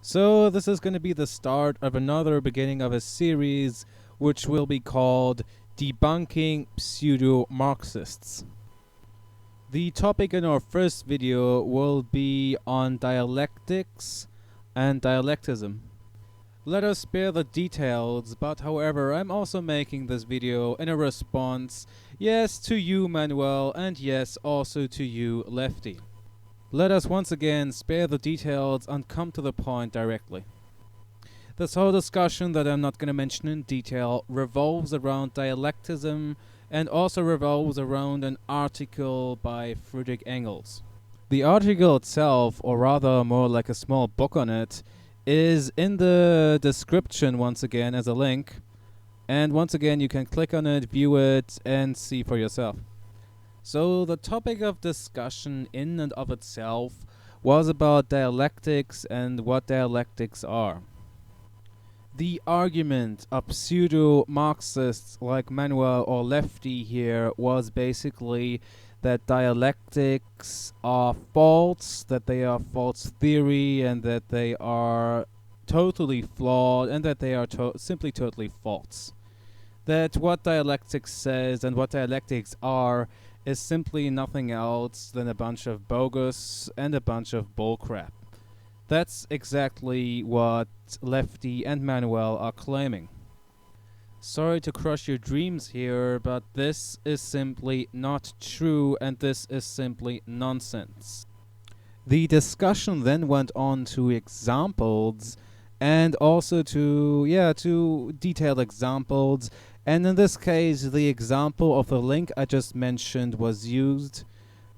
So this is going to be the start of another beginning of a series which will be called Debunking Pseudo-Marxists. The topic in our first video will be on dialectics and dialectism. Let us spare the details, but however, I'm also making this video in a response, yes, to you, Manuel, and yes, also to you, Lefty. Let us once again spare the details and come to the point directly. This whole discussion that I'm not going to mention in detail revolves around dialecticism and also revolves around an article by Friedrich Engels. The article itself, or rather more like a small book on it, is in the description once again as a link, and once again you can click on it, view it, and see for yourself. So the topic of discussion in and of itself was about dialectics and what dialectics are. The argument of pseudo-Marxists like Manuel or Lefty here was basically that dialectics are false, that they are false theory, and that they are totally flawed, and that they are simply totally false. That what dialectics says and what dialectics are is simply nothing else than a bunch of bogus and a bunch of bullcrap. That's exactly what Lefty and Manuel are claiming. Sorry to crush your dreams here, but this is simply not true, and this is simply nonsense. The discussion then went on to examples and also to detailed examples. And in this case, the example of the link I just mentioned was used.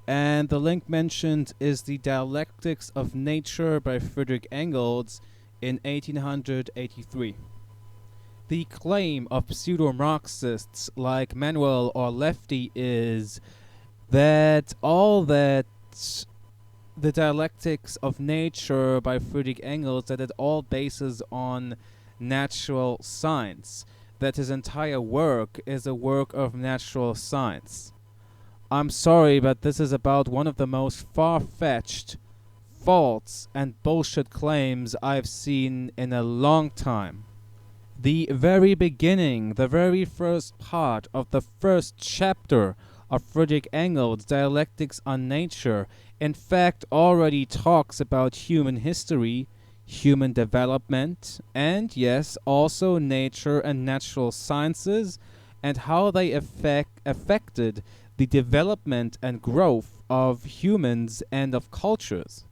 And the link mentioned is the Dialectics of Nature by Friedrich Engels in 1883. The claim of pseudo-Marxists like Manuel or Lefty is that all that the Dialectics of Nature by Friedrich Engels, that it all bases on natural science, that his entire work is a work of natural science. I'm sorry, but this is about one of the most far-fetched, false, and bullshit claims I've seen in a long time. The very beginning, the very first part of the first chapter of Friedrich Engels' Dialectics on Nature, in fact already talks about human history, human development, and yes, also nature and natural sciences, and how they affected the development and growth of humans and of cultures.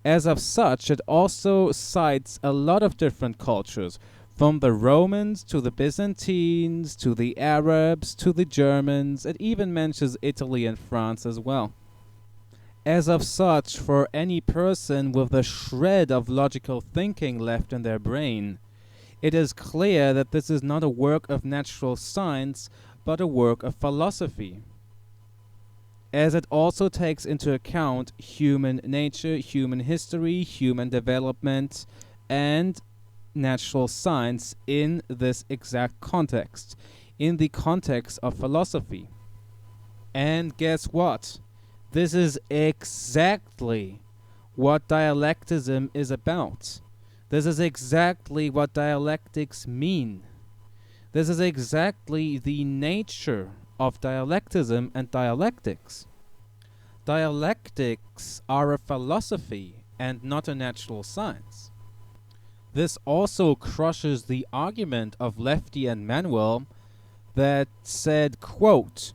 As of such, it also cites a lot of different cultures, from the Romans to the Byzantines to the Arabs to the Germans. It even mentions Italy and France as well. As of such, for any person with a shred of logical thinking left in their brain, it is clear that this is not a work of natural science, but a work of philosophy, as it also takes into account human nature, human history, human development, and natural science in this exact context, in the context of philosophy. And guess what? This is exactly what dialecticism is about. This is exactly what dialectics mean. This is exactly the nature of dialecticism and dialectics. Dialectics are a philosophy and not a natural science. This also crushes the argument of Lefty and Manuel that said, quote,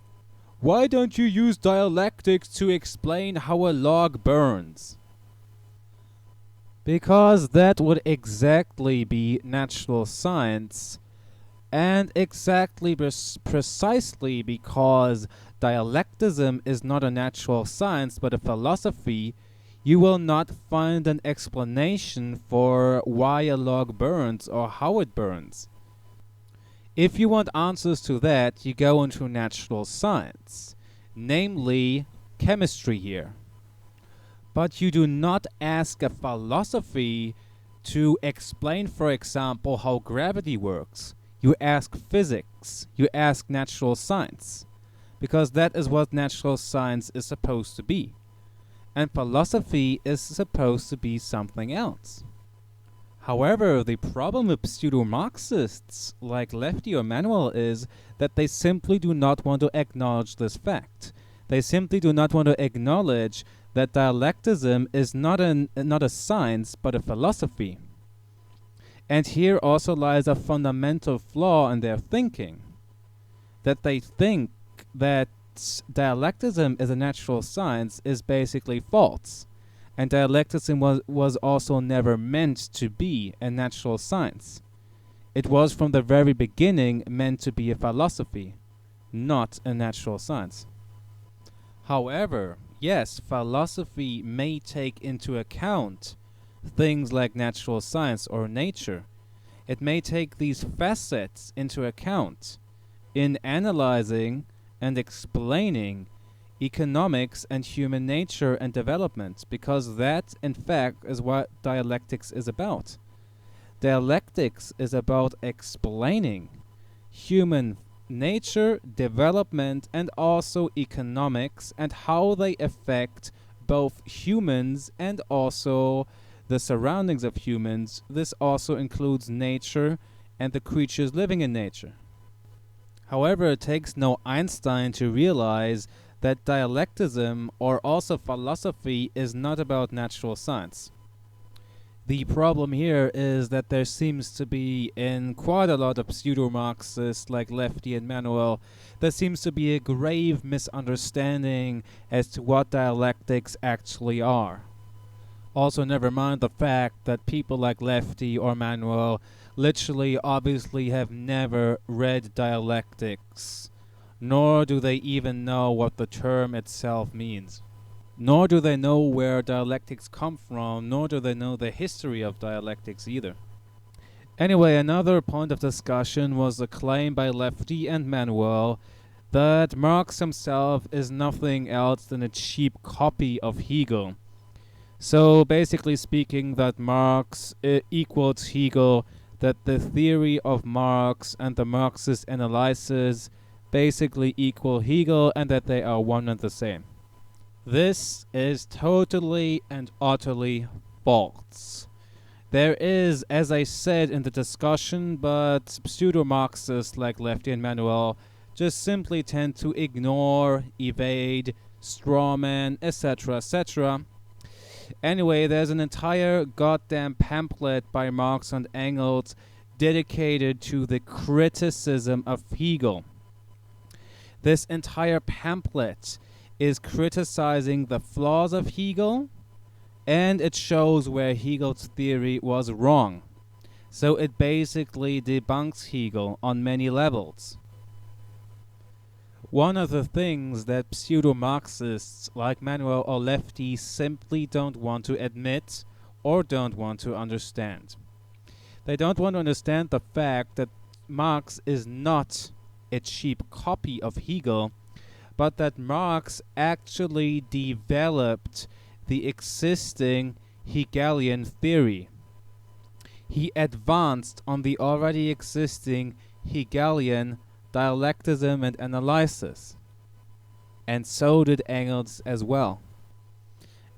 "Why don't you use dialectics to explain how a log burns?" Because that would exactly be natural science, and exactly precisely because dialecticism is not a natural science but a philosophy, you will not find an explanation for why a log burns or how it burns. If you want answers to that, you go into natural science, namely chemistry here. But you do not ask a philosophy to explain, for example, how gravity works. You ask physics, you ask natural science, because that is what natural science is supposed to be. And philosophy is supposed to be something else. However, the problem with pseudo-Marxists like Lefty or Manuel is that they simply do not want to acknowledge this fact. They simply do not want to acknowledge that dialecticism is not a science but a philosophy. And here also lies a fundamental flaw in their thinking, that they think that dialecticism is a natural science is basically false. And dialecticism was also never meant to be a natural science. It was from the very beginning meant to be a philosophy, not a natural science. However, yes, philosophy may take into account things like natural science or nature. It may take these facets into account in analyzing and explaining economics and human nature and development, because that, in fact, is what dialectics is about. Dialectics is about explaining human nature, development, and also economics, and how they affect both humans and also the surroundings of humans. This also includes nature and the creatures living in nature. However, it takes no Einstein to realize that dialecticism or also philosophy is not about natural science. The problem here is that there seems to be, in quite a lot of pseudo-Marxists like Lefty and Manuel, there seems to be a grave misunderstanding as to what dialectics actually are. Also, never mind the fact that people like Lefty or Manuel literally obviously have never read dialectics, nor do they even know what the term itself means. Nor do they know where dialectics come from, nor do they know the history of dialectics either. Anyway, another point of discussion was the claim by Lefty and Manuel that Marx himself is nothing else than a cheap copy of Hegel. So basically speaking, that Marx equals Hegel, that the theory of Marx and the Marxist analysis basically equal Hegel, and that they are one and the same. This is totally and utterly false. There is, as I said in the discussion, but pseudo-Marxists like Lefty and Manuel just simply tend to ignore, evade, strawman, etc., etc. Anyway, there's an entire goddamn pamphlet by Marx and Engels dedicated to the criticism of Hegel. This entire pamphlet is criticizing the flaws of Hegel, and it shows where Hegel's theory was wrong. So it basically debunks Hegel on many levels. One of the things that pseudo-Marxists like Manuel or Lefty simply don't want to admit or don't want to understand. They don't want to understand the fact that Marx is not a cheap copy of Hegel, but that Marx actually developed the existing Hegelian theory. He advanced on the already existing Hegelian dialecticism and analysis. And so did Engels as well.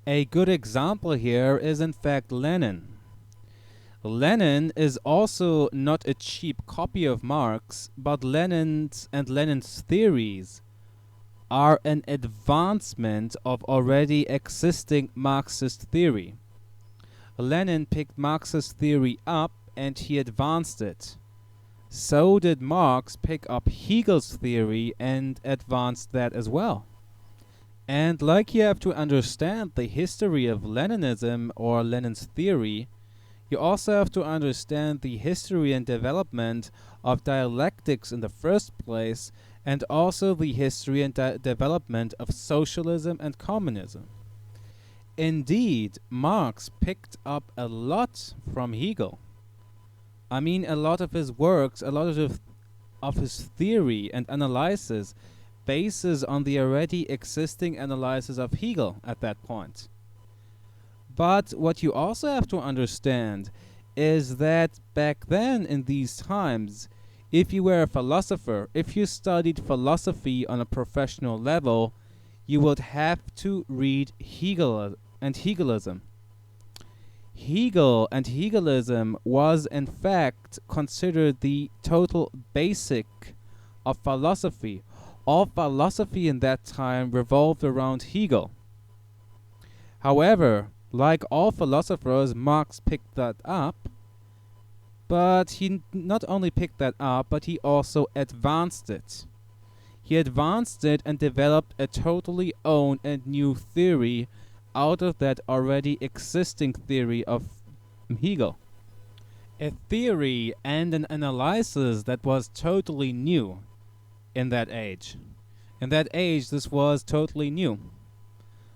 A good example here is in fact Lenin. Lenin is also not a cheap copy of Marx, but Lenin's theories are an advancement of already existing Marxist theory. Lenin picked Marxist theory up and he advanced it. So did Marx pick up Hegel's theory and advanced that as well. And like you have to understand the history of Leninism or Lenin's theory, you also have to understand the history and development of dialectics in the first place, and also the history and development of socialism and communism. Indeed, Marx picked up a lot from Hegel. I mean, a lot of his works, a lot of his theory and analysis bases on the already existing analysis of Hegel at that point. But what you also have to understand is that back then in these times, if you were a philosopher, if you studied philosophy on a professional level, you would have to read Hegel and Hegelism. Hegel and Hegelism was in fact considered the total basic of philosophy. All philosophy in that time revolved around Hegel. However, like all philosophers, Marx picked that up, but he not only picked that up, but he also advanced it. He advanced it and developed a totally own and new theory out of that already existing theory of Hegel. A theory and an analysis that was totally new in that age. In that age, this was totally new.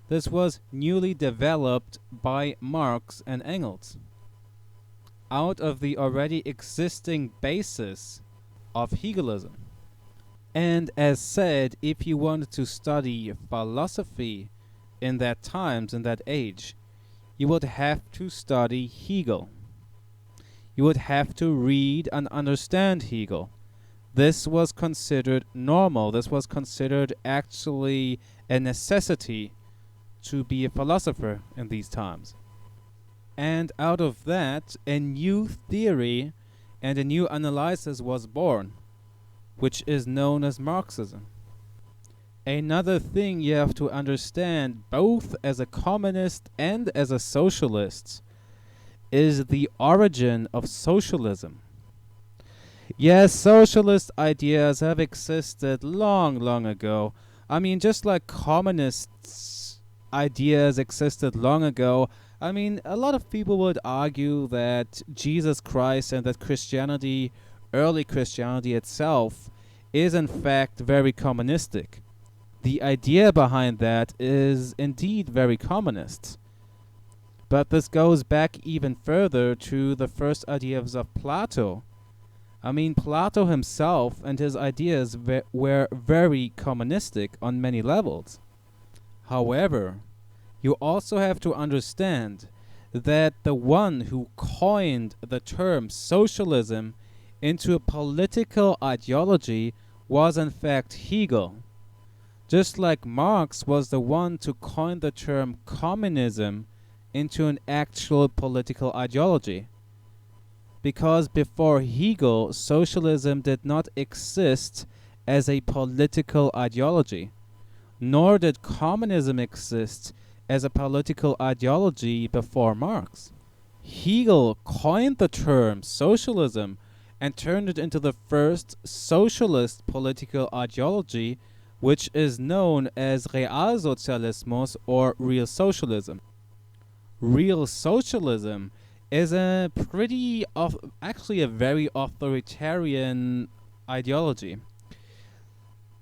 This was newly developed by Marx and Engels out of the already existing basis of Hegelism. And as said, if you wanted to study philosophy in that times, in that age, you would have to study Hegel. You would have to read and understand Hegel. This was considered normal. This was considered actually a necessity to be a philosopher in these times. And out of that, a new theory and a new analysis was born, which is known as Marxism. Another thing you have to understand, both as a communist and as a socialist, is the origin of socialism. Yes, socialist ideas have existed long, long ago. I mean, just like communists' ideas existed long ago, I mean, a lot of people would argue that Jesus Christ and that Christianity, early Christianity itself, is in fact very communistic. The idea behind that is indeed very communist. But this goes back even further to the first ideas of Plato. I mean, Plato himself and his ideas were very communistic on many levels. However, you also have to understand that the one who coined the term socialism into a political ideology was in fact Hegel. Just like Marx was the one to coin the term communism into an actual political ideology. Because before Hegel, socialism did not exist as a political ideology, nor did communism exist as a political ideology before Marx. Hegel coined the term socialism and turned it into the first socialist political ideology, which is known as Realsozialismus or real socialism. Real socialism is a actually a very authoritarian ideology.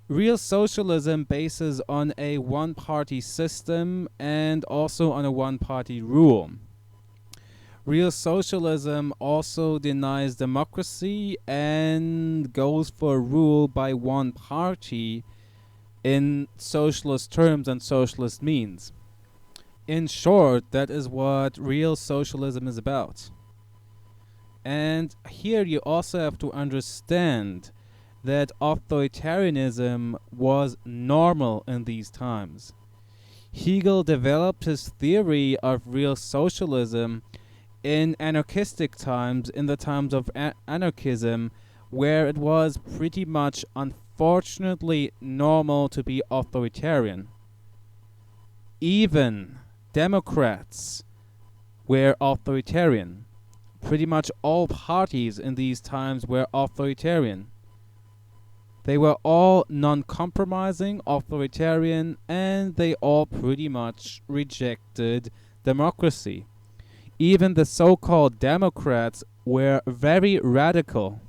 Real socialism bases on a one-party system and also on a one-party rule. Real socialism also denies democracy and goes for rule by one party in socialist terms and socialist means. In short, that is what real socialism is about. And here you also have to understand that authoritarianism was normal in these times. Hegel developed his theory of real socialism in anarchistic times, in the times of anarchism, where it was pretty much unfortunately normal to be authoritarian. Even Democrats were authoritarian. Pretty much all parties in these times were authoritarian. They were all non-compromising, authoritarian, and they all pretty much rejected democracy. Even the so-called Democrats were very radical,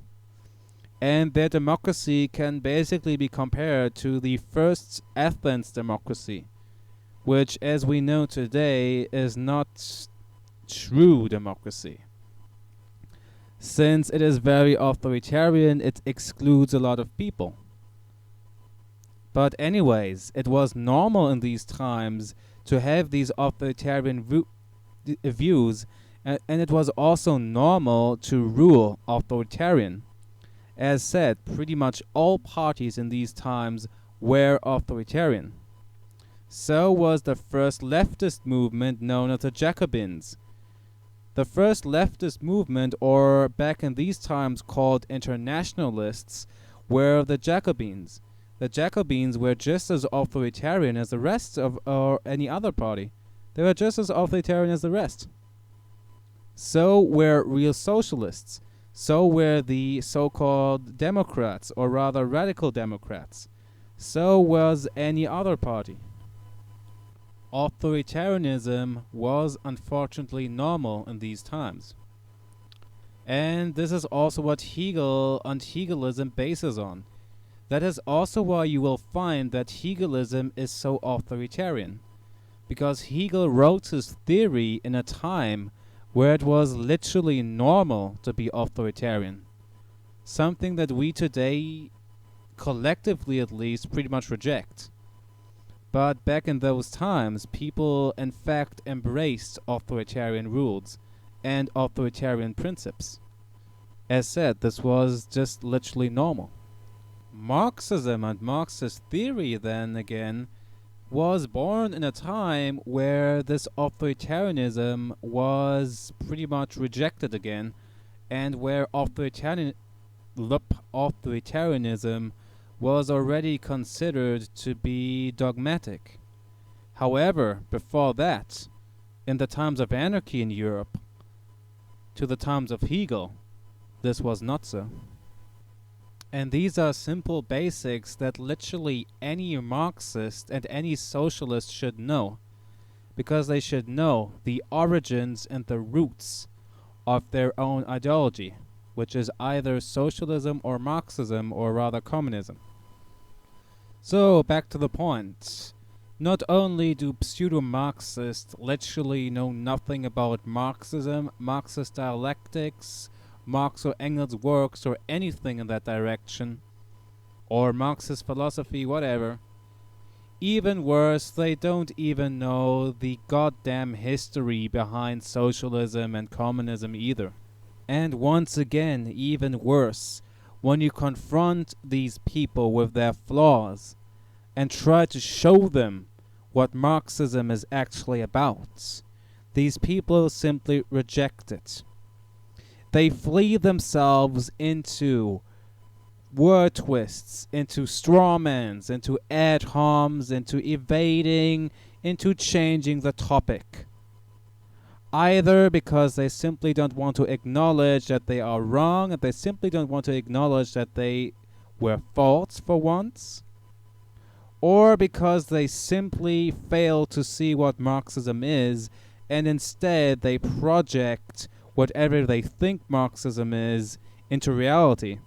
and their democracy can basically be compared to the first Athens democracy, which, as we know today, is not true democracy. Since it is very authoritarian, it excludes a lot of people. But anyways, it was normal in these times to have these authoritarian views, and it was also normal to rule authoritarian. As said, pretty much all parties in these times were authoritarian. So was the first leftist movement known as the Jacobins. The first leftist movement, or back in these times called internationalists, were the Jacobins. The Jacobins were just as authoritarian as the rest of or any other party. They were just as authoritarian as the rest. So were real socialists. So were the so-called Democrats, or rather radical Democrats. So was any other party. Authoritarianism was unfortunately normal in these times. And this is also what Hegel and Hegelism bases on. That is also why you will find that Hegelism is so authoritarian. Because Hegel wrote his theory in a time where it was literally normal to be authoritarian. Something that we today, collectively at least, pretty much reject. But back in those times, people in fact embraced authoritarian rules and authoritarian principles. As said, this was just literally normal. Marxism and Marxist theory, then again, was born in a time where this authoritarianism was pretty much rejected again, and where authoritarianism was already considered to be dogmatic. However, before that, in the times of anarchy in Europe, to the times of Hegel, this was not so. And these are simple basics that literally any Marxist and any socialist should know, because they should know the origins and the roots of their own ideology, which is either socialism or Marxism, or rather communism. So, back to the point. Not only do pseudo-Marxists literally know nothing about Marxism, Marxist dialectics, Marx or Engels' works, or anything in that direction, or Marxist philosophy, whatever. Even worse, they don't even know the goddamn history behind socialism and communism either. And once again, even worse, when you confront these people with their flaws and try to show them what Marxism is actually about, these people simply reject it. They flee themselves into word twists, into strawmans, into ad homs, into evading, into changing the topic. Either because they simply don't want to acknowledge that they are wrong, and they simply don't want to acknowledge that they were false for once, or because they simply fail to see what Marxism is, and instead they project whatever they think Marxism is into reality.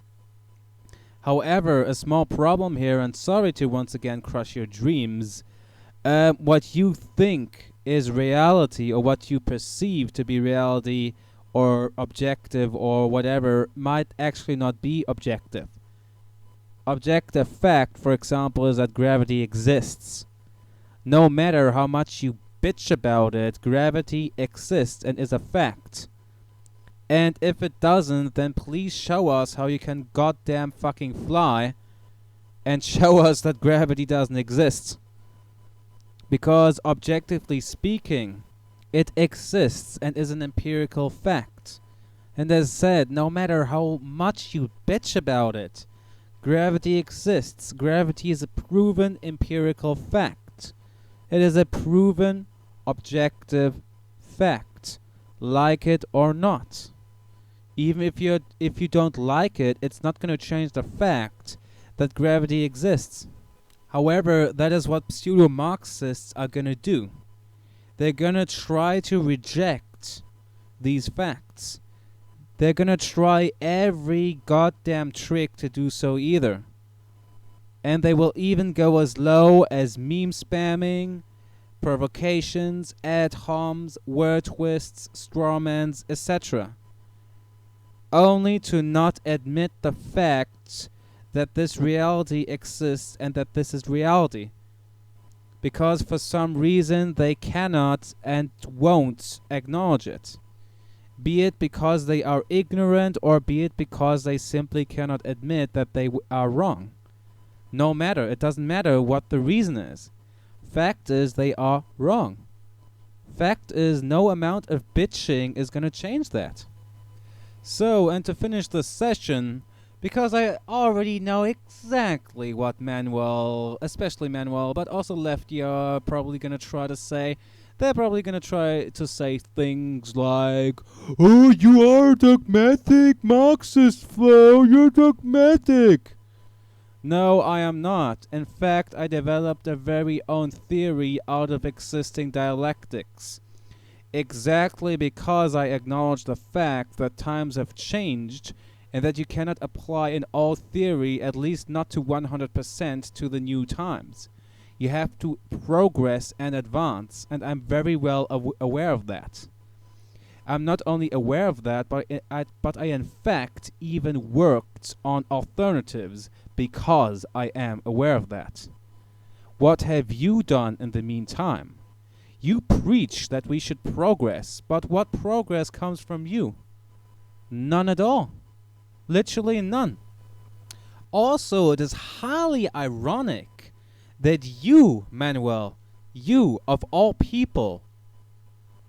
However, a small problem here, and sorry to once again crush your dreams, what you think is reality, or what you perceive to be reality or objective or whatever, might actually not be objective. Objective fact, for example, is that gravity exists. No matter how much you bitch about it, gravity exists and is a fact. And if it doesn't, then please show us how you can goddamn fucking fly and show us that gravity doesn't exist. Because objectively speaking, it exists and is an empirical fact. And as said, no matter how much you bitch about it, gravity exists. Gravity is a proven empirical fact. It is a proven objective fact, like it or not. Even if you don't like it, it's not going to change the fact that gravity exists. However, that is what pseudo-Marxists are going to do. They're going to try to reject these facts. They're going to try every goddamn trick to do so either. And they will even go as low as meme spamming, provocations, ad homs, word twists, strawmans, etc. Only to not admit the fact that this reality exists and that this is reality. Because for some reason they cannot and won't acknowledge it. Be it because they are ignorant, or be it because they simply cannot admit that they are wrong. No matter, it doesn't matter what the reason is. Fact is, they are wrong. fact is, no amount of bitching is going to change that. So, and to finish the session, because I already know exactly what Manuel, especially Manuel, but also Lefty are probably going to try to say. They're probably going to try to say things like, "Oh, you are dogmatic Marxist, Flo, you're dogmatic." No, I am not. In fact, I developed a very own theory out of existing dialectics. Exactly because I acknowledge the fact that times have changed and that you cannot apply an old theory, at least not to 100%, to the new times. You have to progress and advance, and I'm very well aware of that. I'm not only aware of that, but I in fact even worked on alternatives because I am aware of that. What have you done in the meantime? You preach that we should progress, but what progress comes from you? None at all. Literally none. Also, it is highly ironic that you, Manuel, you of all people,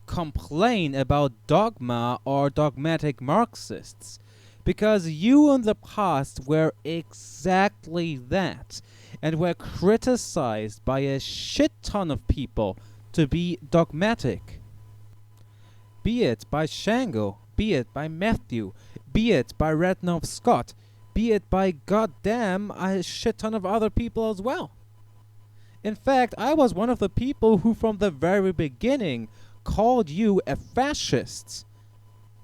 complain about dogma or dogmatic Marxists, because you in the past were exactly that, and were criticized by a shit ton of people to be dogmatic. Be it by Shango, be it by Matthew, be it by Redknapp Scott, be it by goddamn a shit ton of other people as well. In fact, I was one of the people who from the very beginning called you a fascist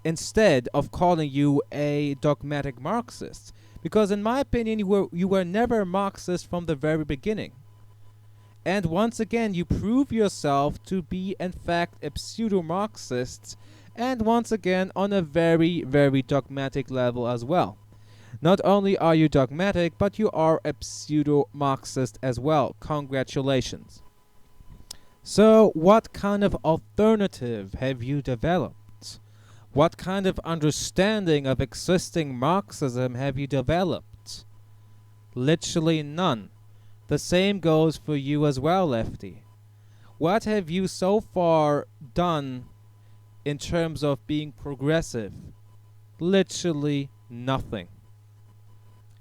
instead of calling you a dogmatic Marxist. Because in my opinion, you were never Marxist from the very beginning. And once again, you prove yourself to be, in fact, a pseudo-Marxist, and once again, on a very, very dogmatic level as well. Not only are you dogmatic, but you are a pseudo-Marxist as well. Congratulations. So, what kind of alternative have you developed? What kind of understanding of existing Marxism have you developed? Literally none. The same goes for you as well, Lefty. What have you so far done in terms of being progressive? Literally nothing.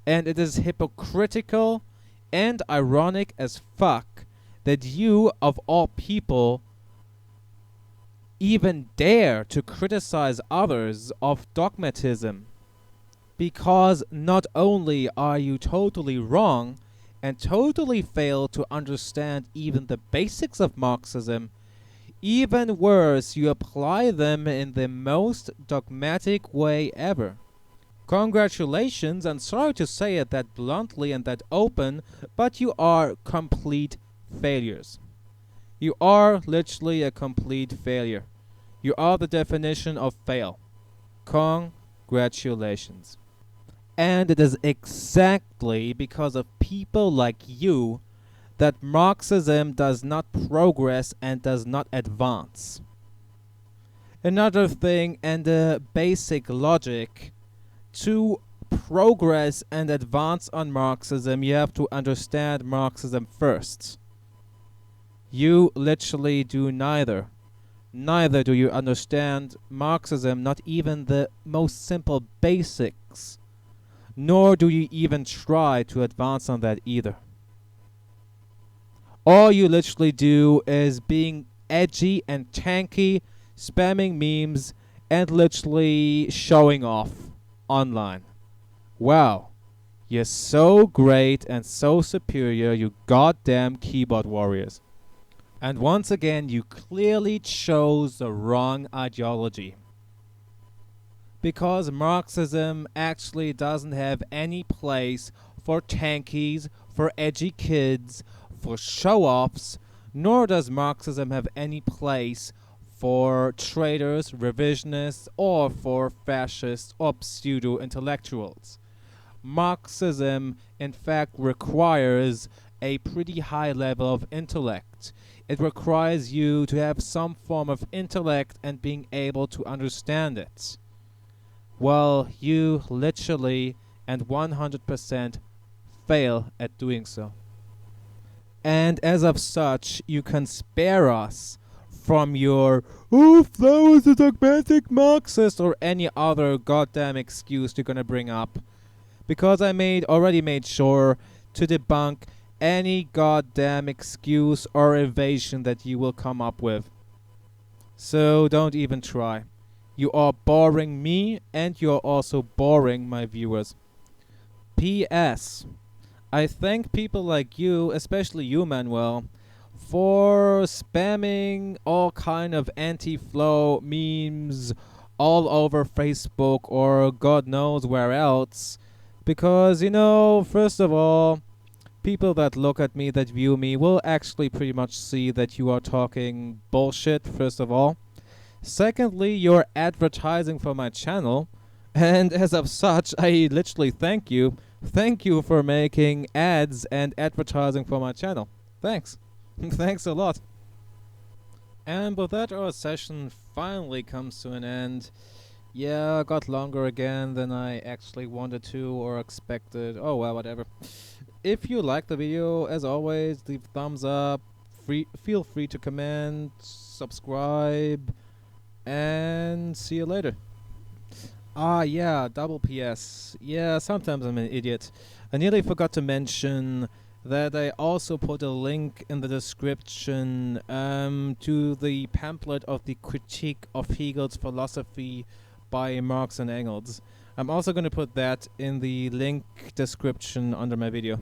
And it is hypocritical and ironic as fuck that you, of all people, even dare to criticize others of dogmatism. Because not only are you totally wrong, and totally fail to understand even the basics of Marxism, even worse, you apply them in the most dogmatic way ever. Congratulations, and sorry to say it that bluntly and that open, but you are complete failures. You are literally a complete failure. You are the definition of fail. Congratulations. And it is exactly because of people like you that Marxism does not progress and does not advance. Another thing, and the basic logic, to progress and advance on Marxism, you have to understand Marxism first. You literally do neither. Neither do you understand Marxism, not even the most simple basics. Nor do you even try to advance on that either. All you literally do is being edgy and tanky, spamming memes, and literally showing off online. Wow, you're so great and so superior, you goddamn keyboard warriors. And once again, you clearly chose the wrong ideology. Because Marxism actually doesn't have any place for tankies, for edgy kids, for show-offs, nor does Marxism have any place for traitors, revisionists, or for fascists or pseudo-intellectuals. Marxism, in fact, requires a pretty high level of intellect. It requires you to have some form of intellect and being able to understand it. Well, you literally and 100% fail at doing so. And as of such, you can spare us from your "oof, that was a dogmatic Marxist" or any other goddamn excuse you're gonna bring up. Because I already made sure to debunk any goddamn excuse or evasion that you will come up with. So don't even try. You are boring me, and you're also boring my viewers. P.S. I thank people like you, especially you, Manuel, for spamming all kind of anti-flow memes all over Facebook or God knows where else. Because, first of all, people that look at me, that view me, will actually pretty much see that you are talking bullshit, first of all. Secondly, you're advertising for my channel, and as of such, I literally thank you. Thank you for making ads and advertising for my channel. Thanks. Thanks a lot. And with that, our session finally comes to an end. Yeah, got longer again than I actually wanted to or expected. Oh well, whatever. If you like the video, as always, leave thumbs up. Feel free to comment, subscribe, and see you later. Ah, yeah, double PS. Yeah, sometimes I'm an idiot. I nearly forgot to mention that I also put a link in the description to the pamphlet of the critique of Hegel's philosophy by Marx and Engels. I'm also going to put that in the link description under my video.